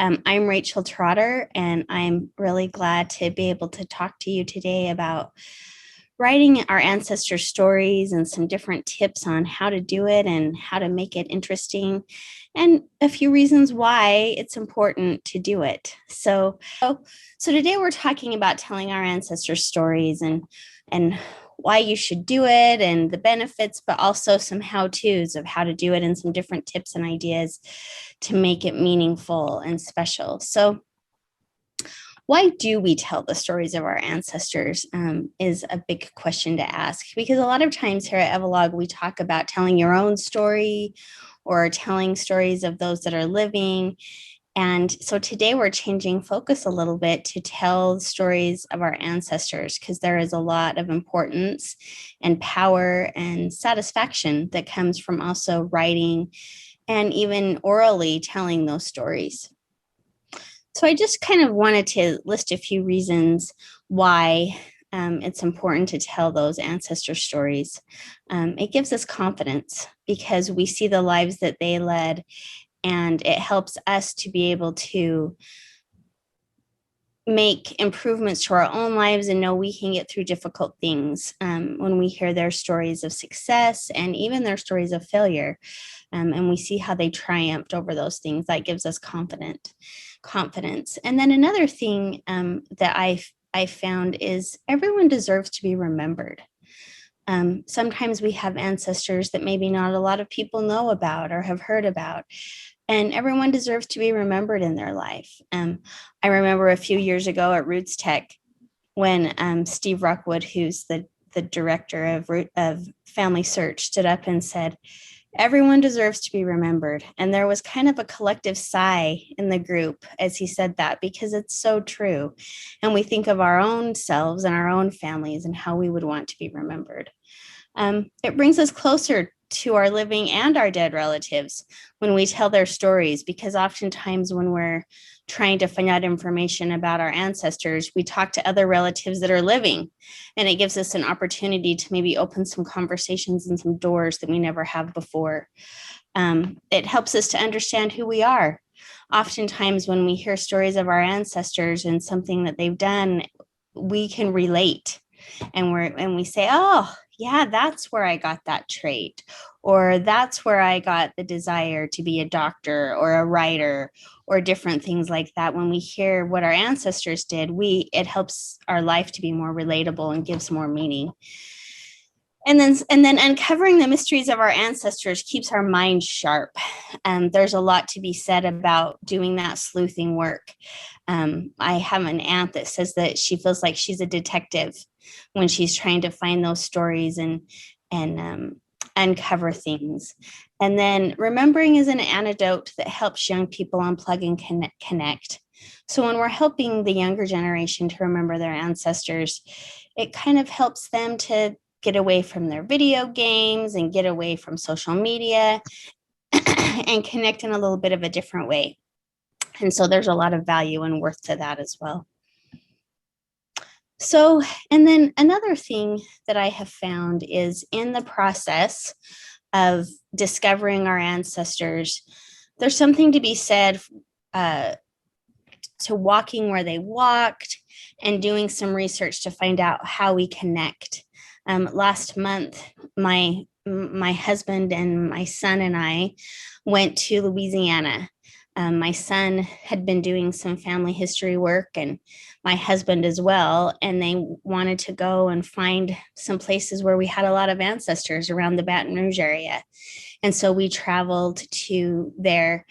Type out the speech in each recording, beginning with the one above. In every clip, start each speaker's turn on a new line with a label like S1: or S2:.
S1: I'm Rachel Trotter, and I'm really glad to be able to talk to you today about writing our ancestor stories and some different tips on how to do it and how to make it interesting, and a few reasons why it's important to do it. So today we're talking about telling our ancestor stories and why you should do it and the benefits, but also some how-tos of how to do it and some different tips and ideas to make it meaningful and special. So why do we tell the stories of our ancestors is a big question to ask, because a lot of times here at Evalogue, we talk about telling your own story or telling stories of those that are living. And so today we're changing focus a little bit to tell stories of our ancestors, because there is a lot of importance and power and satisfaction that comes from also writing and even orally telling those stories. So I just kind of wanted to list a few reasons why it's important to tell those ancestor stories. It gives us confidence because we see the lives that they led, and it helps us to be able to make improvements to our own lives and know we can get through difficult things when we hear their stories of success and even their stories of failure. And we see how they triumphed over those things. That gives us confidence. And then another thing that I found is everyone deserves to be remembered. Sometimes we have ancestors that maybe not a lot of people know about or have heard about, and everyone deserves to be remembered in their life. I remember a few years ago at Roots Tech when Steve Rockwood, who's the director of Family Search, stood up and said, everyone deserves to be remembered. And there was kind of a collective sigh in the group as he said that, because it's so true. And we think of our own selves and our own families and how we would want to be remembered. It brings us closer to our living and our dead relatives when we tell their stories, because oftentimes when we're trying to find out information about our ancestors, we talk to other relatives that are living, and it gives us an opportunity to maybe open some conversations and some doors that we never have before. It helps us to understand who we are. Oftentimes when we hear stories of our ancestors and something that they've done, we can relate, and we say, oh yeah, that's where I got that trait, or that's where I got the desire to be a doctor or a writer, or different things like that. When we hear what our ancestors did, it helps our life to be more relatable and gives more meaning. And then uncovering the mysteries of our ancestors keeps our mind sharp. There's a lot to be said about doing that sleuthing work. I have an aunt that says that she feels like she's a detective when she's trying to find those stories and uncover things. And then remembering is an antidote that helps young people unplug and connect. So when we're helping the younger generation to remember their ancestors, it kind of helps them to get away from their video games and get away from social media and connect in a little bit of a different way. And so there's a lot of value and worth to that as well. So, and then another thing that I have found is in the process of discovering our ancestors, there's something to be said to walking where they walked and doing some research to find out how we connect. Last month, my husband and my son and I went to Louisiana. My son had been doing some family history work, and my husband as well, and they wanted to go and find some places where we had a lot of ancestors around the Baton Rouge area. And so we traveled to there,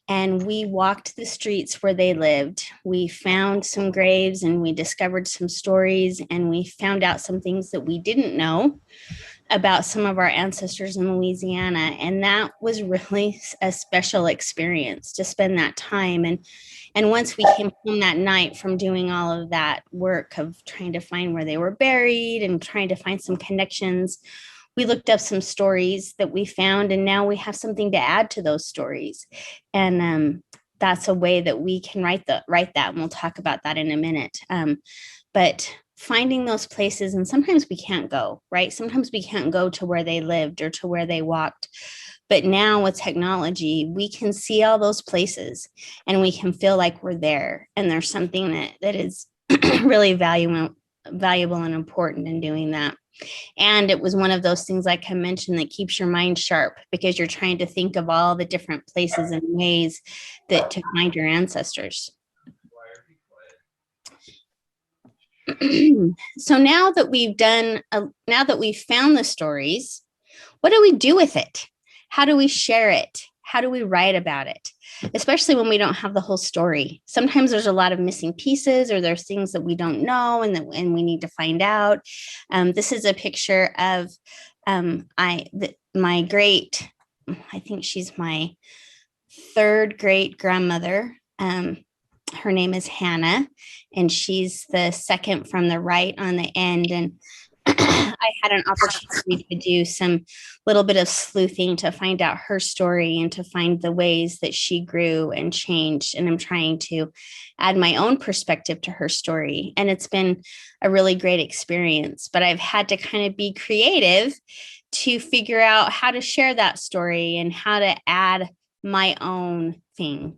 S1: and we walked the streets where they lived. We found some graves, and we discovered some stories, and we found out some things that we didn't know about some of our ancestors in Louisiana. And that was really a special experience to spend that time. And once we came home that night from doing all of that work of trying to find where they were buried and trying to find some connections, we looked up some stories that we found, and now we have something to add to those stories. And that's a way that we can write that, and we'll talk about that in a minute. But finding those places, and sometimes we can't go, right? Sometimes we can't go to where they lived or to where they walked, But now with technology, we can see all those places and we can feel like we're there. And there's something that is really valuable and important in doing that. And it was one of those things, like I mentioned, that keeps your mind sharp because you're trying to think of all the different places and ways that to find your ancestors. So now that we've found the stories, what do we do with it? How do we share it? How do we write about it? Especially when we don't have the whole story. Sometimes there's a lot of missing pieces, or there's things that we don't know and we need to find out. This is a picture of my great, I think she's my third great grandmother. Her name is Hannah, and she's the second from the right on the end. And I had an opportunity to do some little bit of sleuthing to find out her story and to find the ways that she grew and changed. And I'm trying to add my own perspective to her story. And it's been a really great experience, but I've had to kind of be creative to figure out how to share that story and how to add my own thing.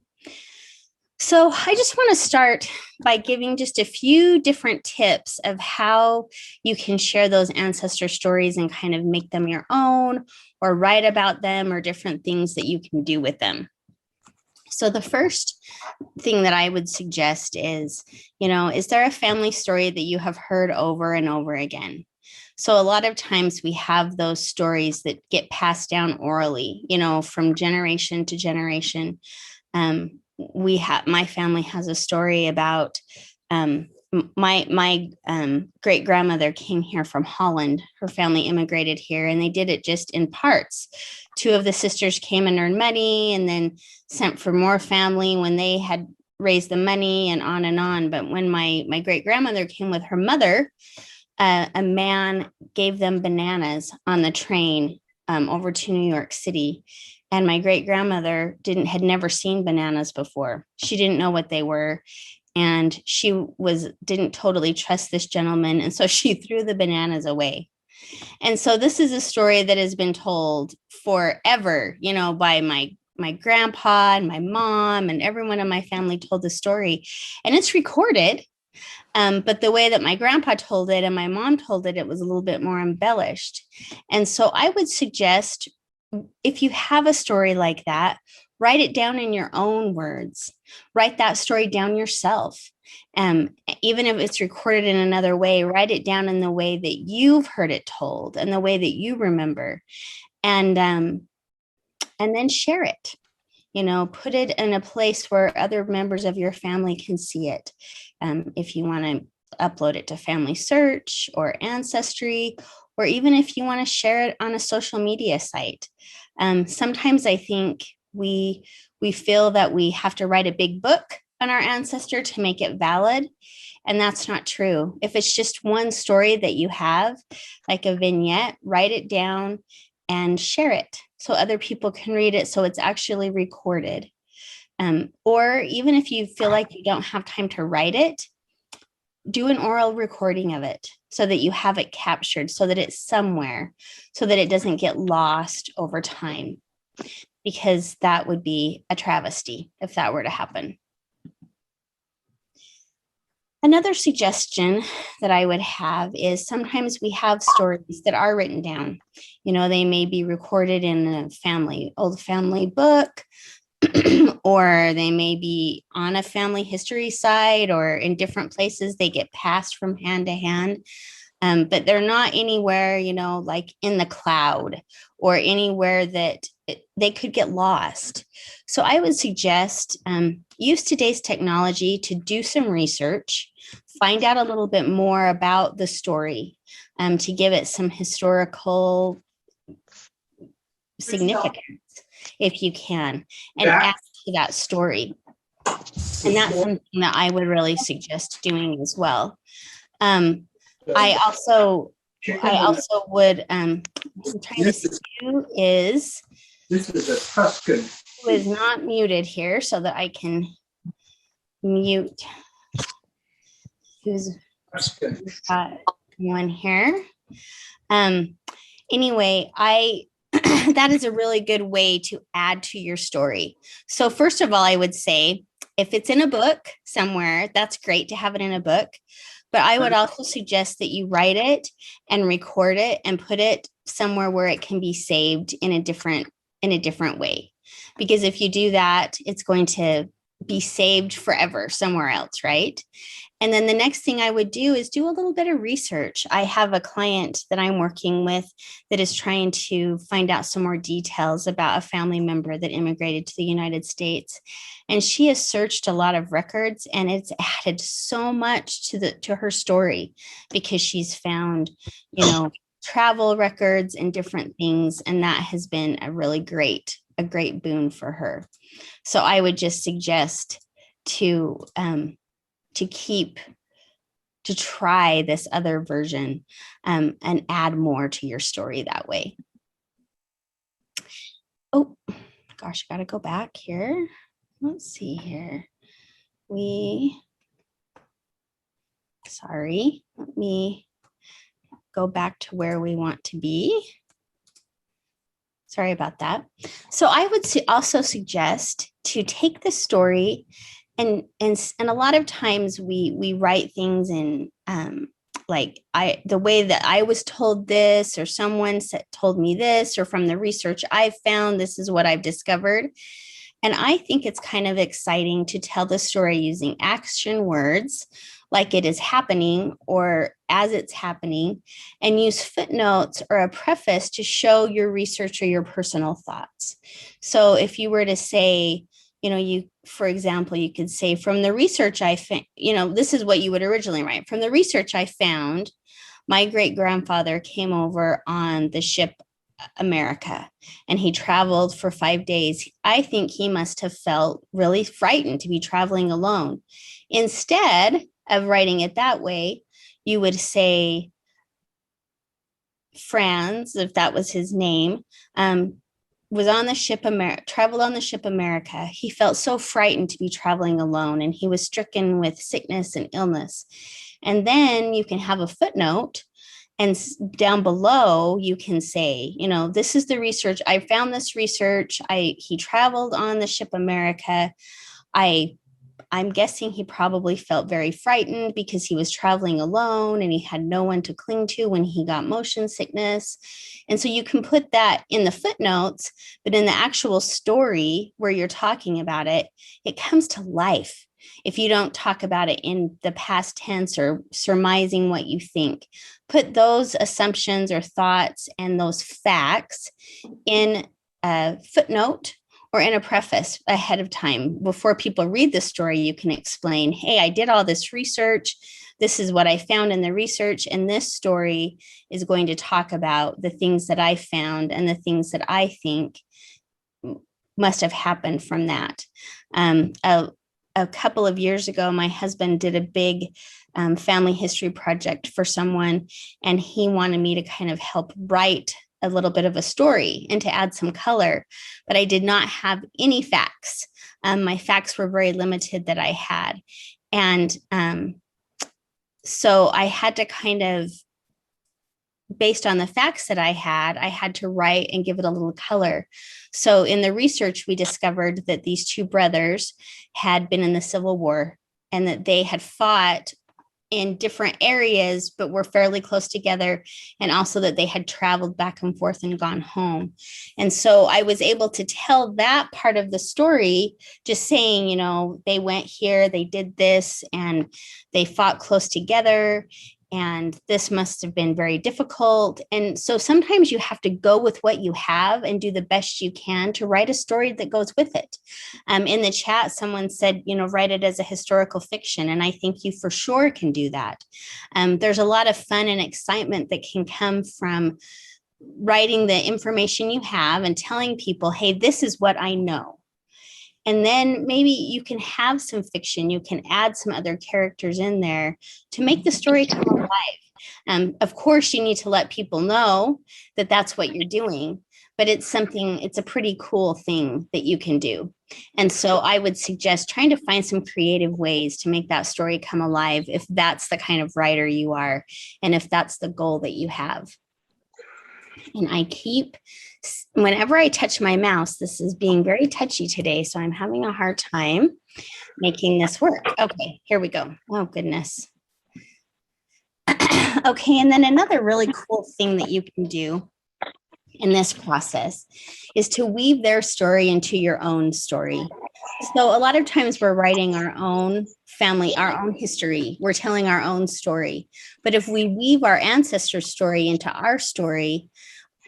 S1: So I just want to start by giving just a few different tips of how you can share those ancestor stories and kind of make them your own, or write about them, or different things that you can do with them. So the first thing that I would suggest is, is there a family story that you have heard over and over again? So a lot of times we have those stories that get passed down orally, from generation to generation. My family has a story about my great grandmother came here from Holland. Her family immigrated here, and they did it just in parts. Two of the sisters came and earned money, and then sent for more family when they had raised the money, and on and on. But when my great grandmother came with her mother, a man gave them bananas on the train over to New York City. And my great grandmother had never seen bananas before. She didn't know what they were. And she didn't totally trust this gentleman. And so she threw the bananas away. And so this is a story that has been told forever, by my grandpa and my mom, and everyone in my family told the story. And it's recorded. But the way that my grandpa told it and my mom told it, it was a little bit more embellished. And so I would suggest, if you have a story like that, write it down in your own words. Write that story down yourself. Even if it's recorded in another way, write it down in the way that you've heard it told and the way that you remember. And then share it. Put it in a place where other members of your family can see it. If you want to upload it to Family Search or Ancestry, or even if you want to share it on a social media site. Sometimes I think we feel that we have to write a big book on our ancestor to make it valid. And that's not true. If it's just one story that you have, like a vignette, write it down and share it so other people can read it, so it's actually recorded. Or even if you feel like you don't have time to write it, do an oral recording of it so that you have it captured, so that it's somewhere, so that it doesn't get lost over time, because that would be a travesty if that were to happen. Another suggestion that I would have is, sometimes we have stories that are written down. They may be recorded in a old family book, or they may be on a family history site, or in different places they get passed from hand to hand. But they're not anywhere, like in the cloud, or anywhere that they could get lost. So I would suggest use today's technology to do some research, find out a little bit more about the story, to give it some historical significance, if you can, and add to that story. And that's something that I would really suggest doing as well. I also would, I'm trying to see who is
S2: a Tuscan.
S1: Who is not muted here, so that I can mute who's got one here. Anyway, I that is a really good way to add to your story. So, first of all, I would say if it's in a book somewhere, that's great to have it in a book. But I would also suggest that you write it and record it and put it somewhere where it can be saved in a different way. Because if you do that, it's going to be saved forever somewhere else, right? And then the next thing I would do is do a little bit of research. I have a client that I'm working with that is trying to find out some more details about a family member that immigrated to the United States. And she has searched a lot of records, and it's added so much to her story because she's found, travel records and different things. And that has been a great boon for her. So I would just suggest to try this other version and add more to your story that way. Oh gosh, I gotta go back here. Let's see here. Let me go back to where we want to be. Sorry about that. So I would also suggest to take the story and a lot of times we write things in the way that I was told this, or someone told me this, or from the research I've found, this is what I've discovered. And I think it's kind of exciting to tell the story using action words, like it is happening or as it's happening, and use footnotes or a preface to show your research or your personal thoughts. So if you were to say, for example, you could say, from the research I found, this is what you would originally write. From the research I found, my great grandfather came over on the ship America, and he traveled for 5 days. I think he must have felt really frightened to be traveling alone. Instead of writing it that way, you would say, Franz, if that was his name, was on the ship traveled on the ship America. He felt so frightened to be traveling alone, and he was stricken with sickness and illness. And then you can have a footnote, and down below you can say, this is the research. I found this research. He traveled on the ship America. I'm guessing he probably felt very frightened because he was traveling alone and he had no one to cling to when he got motion sickness. And so you can put that in the footnotes, but in the actual story where you're talking about it, it comes to life if you don't talk about it in the past tense or surmising what you think. Put those assumptions or thoughts and those facts in a footnote or in a preface ahead of time. Before people read the story, you can explain, hey, I did all this research. This is what I found in the research. And this story is going to talk about the things that I found and the things that I think must have happened from that. A couple of years ago, my husband did a big family history project for someone, and he wanted me to kind of help write a little bit of a story and to add some color, but I did not have any facts. My facts were very limited that I had. And so I had to kind of, based on the facts that I had to write and give it a little color. So in the research, we discovered that these two brothers had been in the Civil War and that they had fought in different areas, but were fairly close together. And also that they had traveled back and forth and gone home. And so I was able to tell that part of the story, just saying, they went here, they did this, and they fought close together. And this must have been very difficult. And so sometimes you have to go with what you have and do the best you can to write a story that goes with it. In the chat, someone said, write it as a historical fiction. And I think you for sure can do that. There's a lot of fun and excitement that can come from writing the information you have and telling people, hey, this is what I know. And then maybe you can have some fiction, you can add some other characters in there to make the story come alive. Of course, you need to let people know that that's what you're doing, but it's a pretty cool thing that you can do. And so I would suggest trying to find some creative ways to make that story come alive if that's the kind of writer you are, and if that's the goal that you have. And whenever I touch my mouse, this is being very touchy today. So I'm having a hard time making this work. Okay, here we go. Oh, goodness. Okay, and then another really cool thing that you can do in this process is to weave their story into your own story. So a lot of times we're writing our own family, our own history. We're telling our own story. But if we weave our ancestors' story into our story,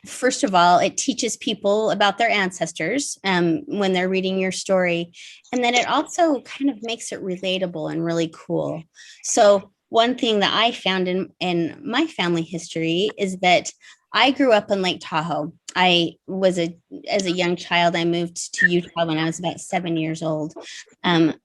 S1: first of all, it teaches people about their ancestors when they're reading your story. And then it also kind of makes it relatable and really cool. So one thing that I found in my family history is that I grew up in Lake Tahoe. As a young child, I moved to Utah when I was about 7 years old. And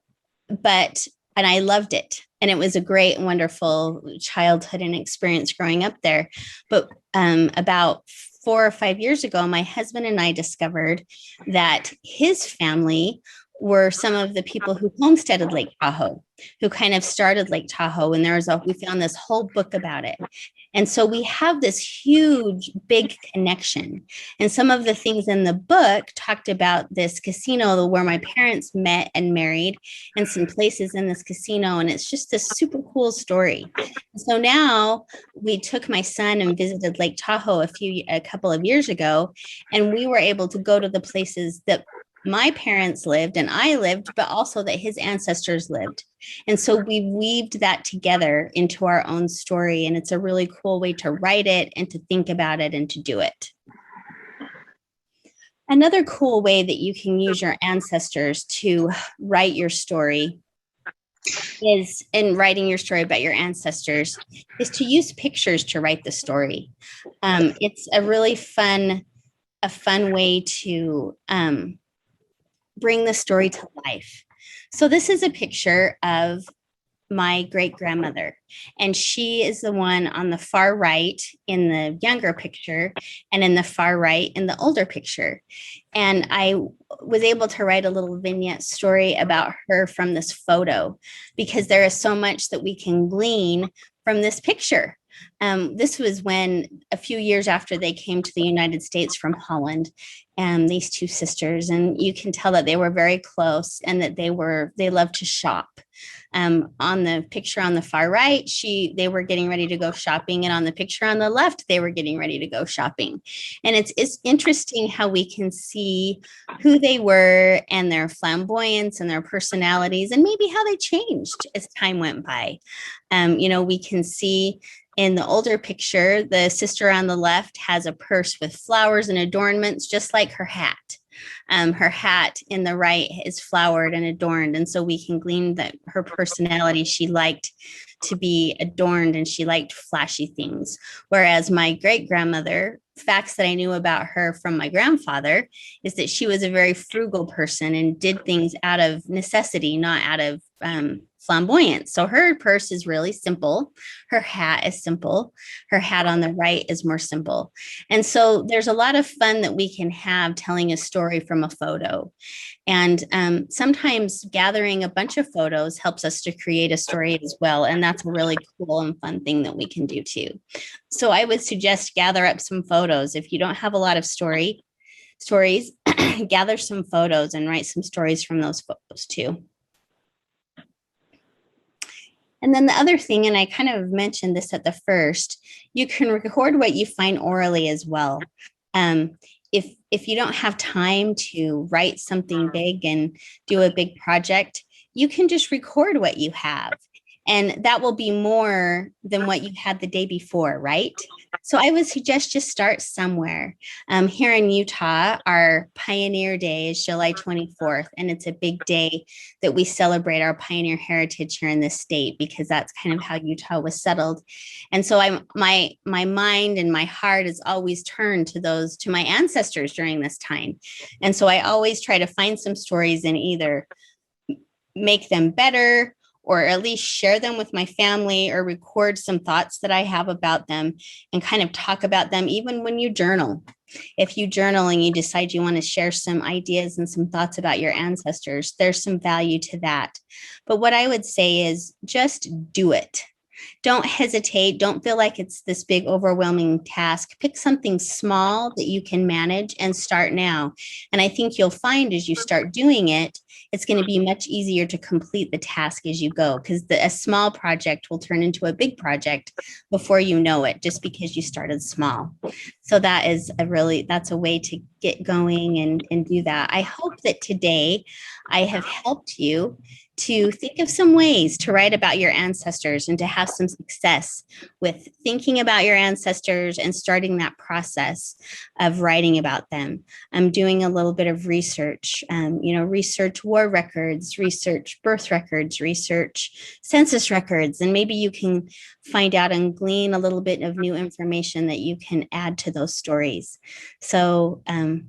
S1: I loved it. And it was a great and wonderful childhood and experience growing up there. But about 4 or 5 years ago, my husband and I discovered that his family were some of the people who homesteaded Lake Tahoe, who kind of started Lake Tahoe. And we found this whole book about it. And so we have this huge, big connection. And some of the things in the book talked about this casino where my parents met and married, and some places in this casino. And it's just this super cool story. So now we took my son and visited Lake Tahoe a couple of years ago, and we were able to go to the places that my parents lived and I lived, but also that his ancestors lived. And so we weaved that together into our own story. And it's a really cool way to write it and to think about it and to do it. Another cool way that you can use your ancestors to write your story is in writing your story about your ancestors is to use pictures to write the story. It's a really fun way to bring the story to life. So this is a picture of my great grandmother, and she is the one on the far right in the younger picture, and in the far right in the older picture. And I was able to write a little vignette story about her from this photo, because there is so much that we can glean from this picture. This was when a few years after they came to the United States from Holland, and these two sisters, and you can tell that they were very close and that they loved to shop. On the picture on the far right, they were getting ready to go shopping, and on the picture on the left, they were getting ready to go shopping. And it's interesting how we can see who they were and their flamboyance and their personalities, and maybe how they changed as time went by. We can see in the older picture, the sister on the left has a purse with flowers and adornments, just like her hat. Her hat in the right is flowered and adorned. And so we can glean that her personality, she liked to be adorned and she liked flashy things. Whereas my great grandmother, facts that I knew about her from my grandfather is that she was a very frugal person and did things out of necessity, not out of flamboyance. So her purse is really simple. Her hat is simple. Her hat on the right is more simple. And so there's a lot of fun that we can have telling a story from a photo. And sometimes gathering a bunch of photos helps us to create a story as well. And that's a really cool and fun thing that we can do too. So I would suggest gather up some photos. If you don't have a lot of stories, gather some photos and write some stories from those photos too. And then the other thing, and I kind of mentioned this at the first, you can record what you find orally as well. If you don't have time to write something big and do a big project, you can just record what you have. And that will be more than what you had the day before, right? So I would suggest just start somewhere. Here in Utah, our Pioneer Day is July 24th, and it's a big day that we celebrate our pioneer heritage here in this state, because that's kind of how Utah was settled. And so my mind and my heart is always turned to my ancestors during this time. And so I always try to find some stories and either make them better, or at least share them with my family, or record some thoughts that I have about them and kind of talk about them. Even when you journal, if you journal and you decide you want to share some ideas and some thoughts about your ancestors, there's some value to that. But what I would say is just do it. Don't hesitate. Don't feel like it's this big, overwhelming task. Pick something small that you can manage and start now. And I think you'll find as you start doing it, it's going to be much easier to complete the task as you go because a small project will turn into a big project before you know it, just because you started small. So that's a way to get going and do that. I hope that today I have helped you to think of some ways to write about your ancestors and to have some success with thinking about your ancestors and starting that process of writing about them. I'm doing a little bit of research, research war records, research birth records, research census records, and maybe you can find out and glean a little bit of new information that you can add to those stories. So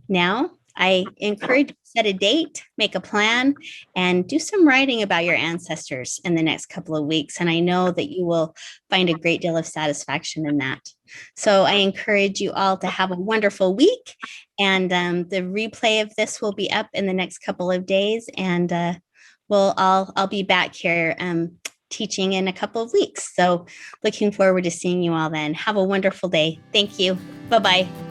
S1: now I encourage you to set a date, make a plan, and do some writing about your ancestors in the next couple of weeks. And I know that you will find a great deal of satisfaction in that. So I encourage you all to have a wonderful week. And the replay of this will be up in the next couple of days. And I'll be back here teaching in a couple of weeks. So looking forward to seeing you all then. Have a wonderful day. Thank you. Bye-bye.